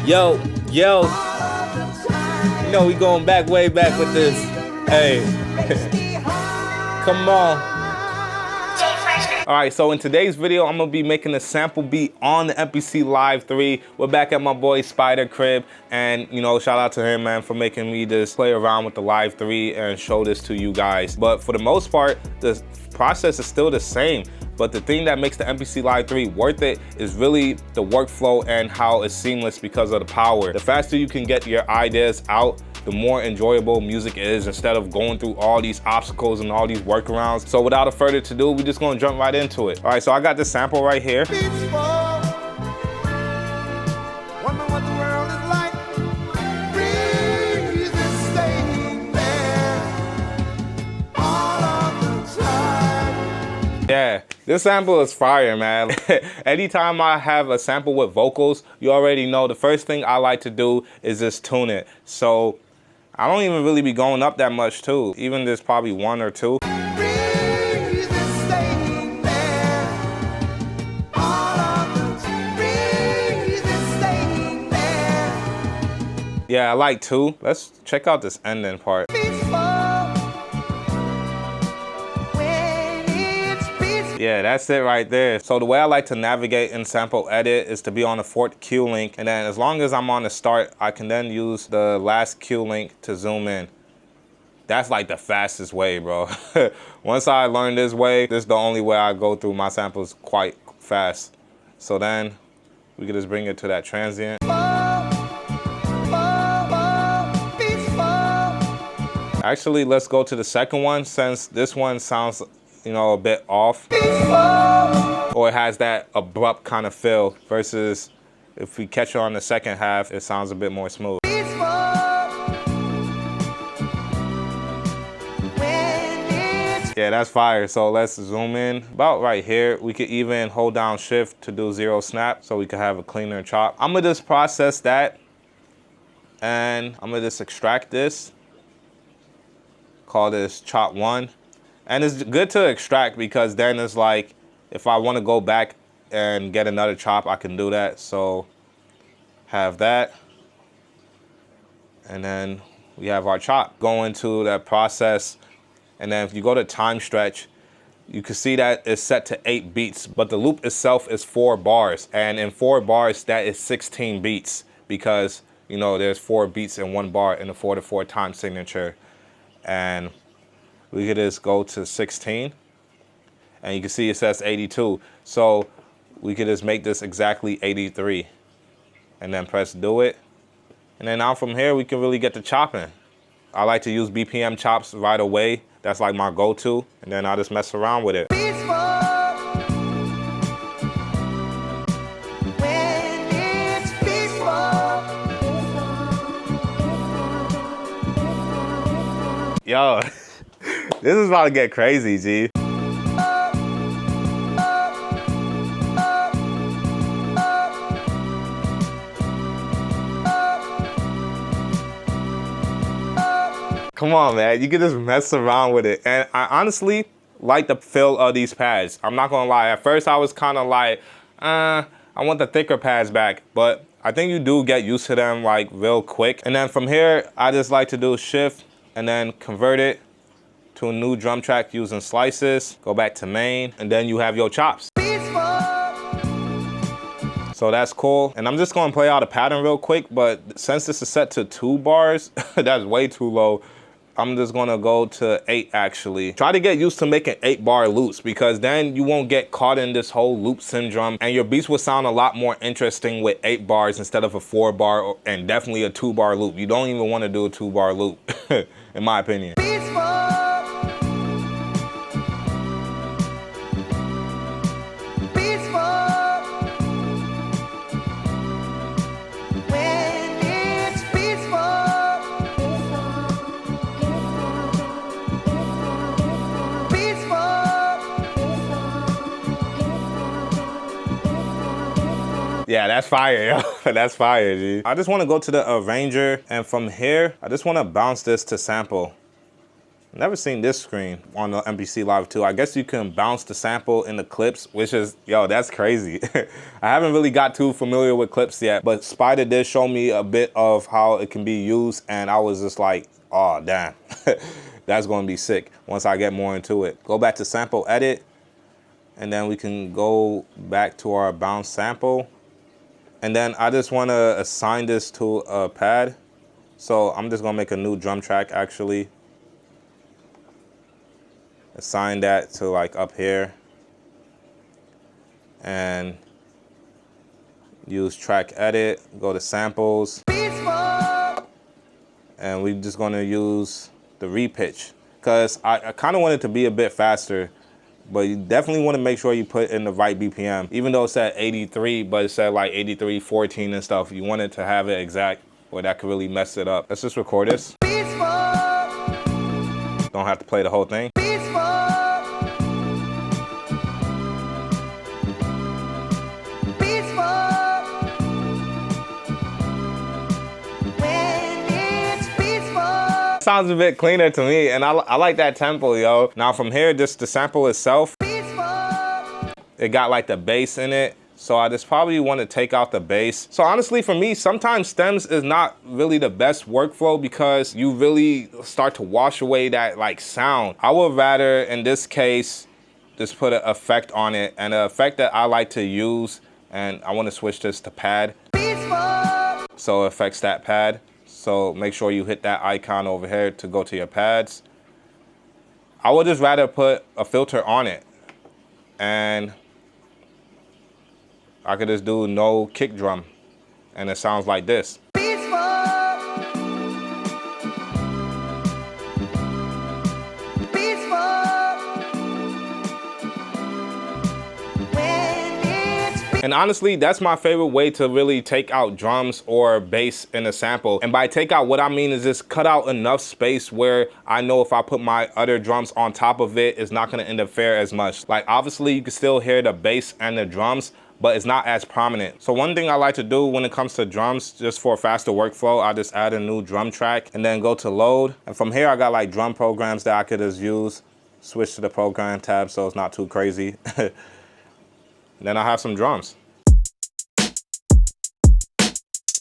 Yo, yo. You know we going back, way back with this. Hey. Come on. Alright, so in today's video, I'm gonna be making a sample beat on the MPC Live 3. We're back at my boy Spider crib, and you know, shout out to him, man, for making me just play around with the Live 3 and show this to you guys. But for the most part, the process is still the same. But the thing that makes the MPC Live 3 worth it is really the workflow and how it's seamless because of the power. The faster you can get your ideas out, the more enjoyable music is instead of going through all these obstacles and all these workarounds. So without further ado, we're just gonna jump right into it. All right, so I got this sample right here. Yeah, this sample is fire, man. Anytime I have a sample with vocals, you already know the first thing I like to do is just tune it. So I don't even really be going up that much too. Even there's probably one or two. Yeah, I like two. Let's check out this ending part. Yeah, that's it right there. So the way I like to navigate in sample edit is to be on the 4th Q link, and then as long as I'm on the start, I can then use the last Q link to zoom in. That's like the fastest way, bro. Once I learned this way, this is the only way I go through my samples quite fast. So then we can just bring it to that transient. Actually, let's go to the second one, since this one sounds, you know, a bit off, or it has that abrupt kind of feel, versus if we catch it on the second half, it sounds a bit more smooth. Yeah, that's fire. So let's zoom in about right here. We could even hold down shift to do 0 snap so we could have a cleaner chop. I'm gonna just process that, and I'm gonna just extract this, call this chop 1. And it's good to extract because then it's like, if I want to go back and get another chop, I can do that. So have that. And then we have our chop. Go into that process. And then if you go to time stretch, you can see that it's set to 8 beats, but the loop itself is 4 bars. And in 4 bars, that is 16 beats because, you know, there's 4 beats in 1 bar in the 4/4 time signature. And we could just go to 16, and you can see it says 82. So we could just make this exactly 83, and then press do it. And then now from here, we can really get to chopping. I like to use BPM chops right away. That's like my go-to, and then I'll just mess around with it. Yo. This is about to get crazy, G. Come on, man. You can just mess around with it. And I honestly like the feel of these pads. I'm not gonna lie. At first, I was kind of like, I want the thicker pads back. But I think you do get used to them like real quick. And then from here, I just like to do shift and then convert it to a new drum track using slices, go back to main, and then you have your chops. So that's cool. And I'm just gonna play out a pattern real quick, but since this is set to 2 bars, that's way too low. I'm just gonna go to 8 actually. Try to get used to making 8-bar loops, because then you won't get caught in this whole loop syndrome, and your beats will sound a lot more interesting with 8 bars instead of a 4-bar and definitely a 2-bar loop. You don't even wanna do a 2-bar loop, in my opinion. Yeah, that's fire, yo. That's fire, G. I just want to go to the arranger, and from here, I just want to bounce this to sample. Never seen this screen on the MPC Live 2. I guess you can bounce the sample in the clips, which is, yo, that's crazy. I haven't really got too familiar with clips yet, but Spider did show me a bit of how it can be used, and I was just like, oh, damn. That's gonna be sick once I get more into it. Go back to sample edit, and then we can go back to our bounce sample. And then I just wanna assign this to a pad. So I'm just gonna make a new drum track actually. Assign that to like up here. And use track edit, go to samples. And we're just gonna use the repitch. Cause I kinda want it to be a bit faster, but you definitely wanna make sure you put in the right BPM. Even though it's at 83, but it said like 83, 14 and stuff, you want it to have it exact, or that could really mess it up. Let's just record this. Don't have to play the whole thing. Sounds a bit cleaner to me, and I like that tempo, yo. Now from here, just the sample itself, it got like the bass in it, so I just probably want to take out the bass. So honestly, for me, sometimes stems is not really the best workflow because you really start to wash away that like sound. I would rather, in this case, just put an effect on it, and the effect that I like to use, and I want to switch this to pad, so it affects that pad. So make sure you hit that icon over here to go to your pads. I would just rather put a filter on it. And I could just do no kick drum. And it sounds like this. And honestly, that's my favorite way to really take out drums or bass in a sample. And by take out, what I mean is just cut out enough space where I know if I put my other drums on top of it, it's not gonna interfere as much. Like obviously you can still hear the bass and the drums, but it's not as prominent. So one thing I like to do when it comes to drums, just for a faster workflow, I just add a new drum track and then go to load. And from here, I got like drum programs that I could just use. Switch to the program tab so it's not too crazy. Then I have some drums.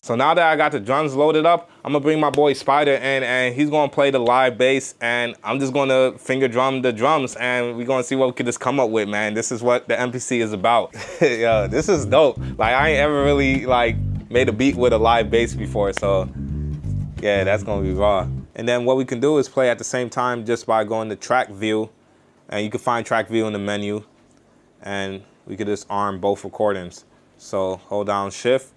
So now that I got the drums loaded up, I'm gonna bring my boy Spider in and he's gonna play the live bass, and I'm just gonna finger drum the drums, and we're gonna see what we can just come up with, man. This is what the MPC is about. Yo, this is dope. Like I ain't ever really like made a beat with a live bass before, so yeah, that's gonna be raw. And then what we can do is play at the same time just by going to track view, and you can find track view in the menu, and we could just arm both recordings. So hold down shift,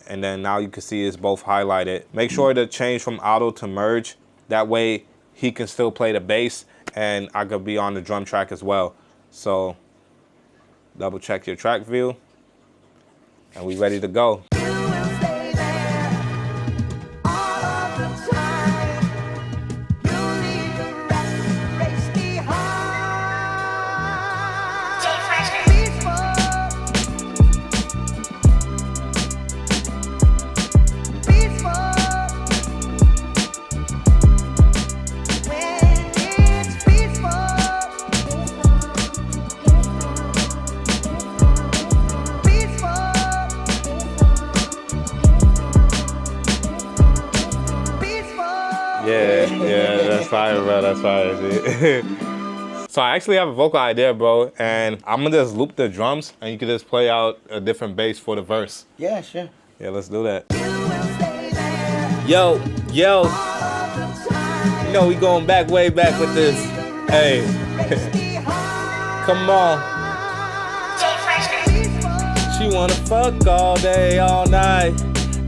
and then now you can see it's both highlighted. Make sure to change from auto to merge. That way he can still play the bass and I could be on the drum track as well. So double check your track view and we ready to go. Yeah, that's fire, bro. That's fire, dude. So I actually have a vocal idea, bro, and I'm gonna just loop the drums, and you can just play out a different bass for the verse. Yeah, sure. Yeah, let's do that. Yo, yo. You know we going back, way back with this. Hey. Come on. She wanna fuck all day, all night.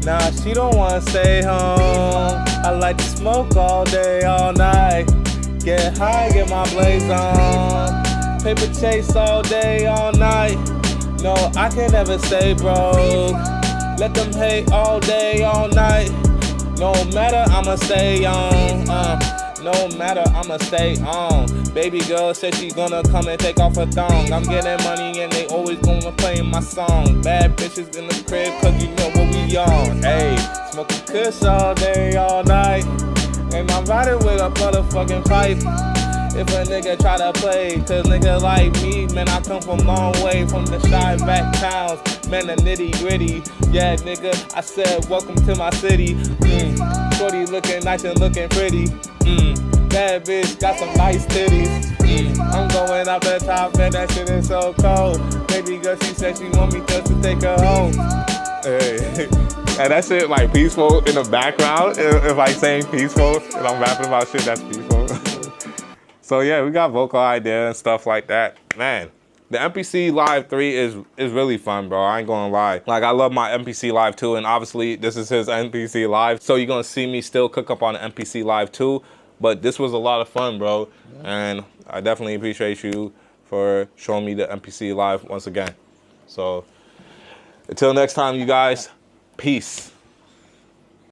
Nah, she don't wanna stay home. I like to smoke all day, all night. Get high, get my blaze on. Paper chase all day, all night. No, I can never stay broke. Let them hate all day, all night. No matter, I'ma stay on. No matter, I'ma stay on. Baby girl said she gonna come and take off her thong. I'm getting money and they always gonna play my song. Bad bitches in the crib, cause you know what we on. Hey, smoking kush all day, all night. And I'm riding with a motherfucking pipe. If a nigga try to play, cause nigga like me, man, I come from long way from the shy back towns, man, the nitty gritty. Yeah, nigga, I said, welcome to my city. Shorty looking nice and looking pretty. Bad bitch got some nice titties. I'm going up the top, man, that shit is so cold. Baby girl, she said she want me just to take her home. Hey. And that shit like peaceful in the background. If like saying peaceful and I'm rapping about shit that's peaceful. So yeah, we got vocal idea and stuff like that. Man, the MPC Live 3 is really fun, bro. I ain't gonna lie. Like, I love my MPC Live 2, and obviously this is his MPC Live. So you're gonna see me still cook up on the MPC Live 2. But this was a lot of fun, bro. And I definitely appreciate you for showing me the MPC Live once again. So until next time, you guys, peace.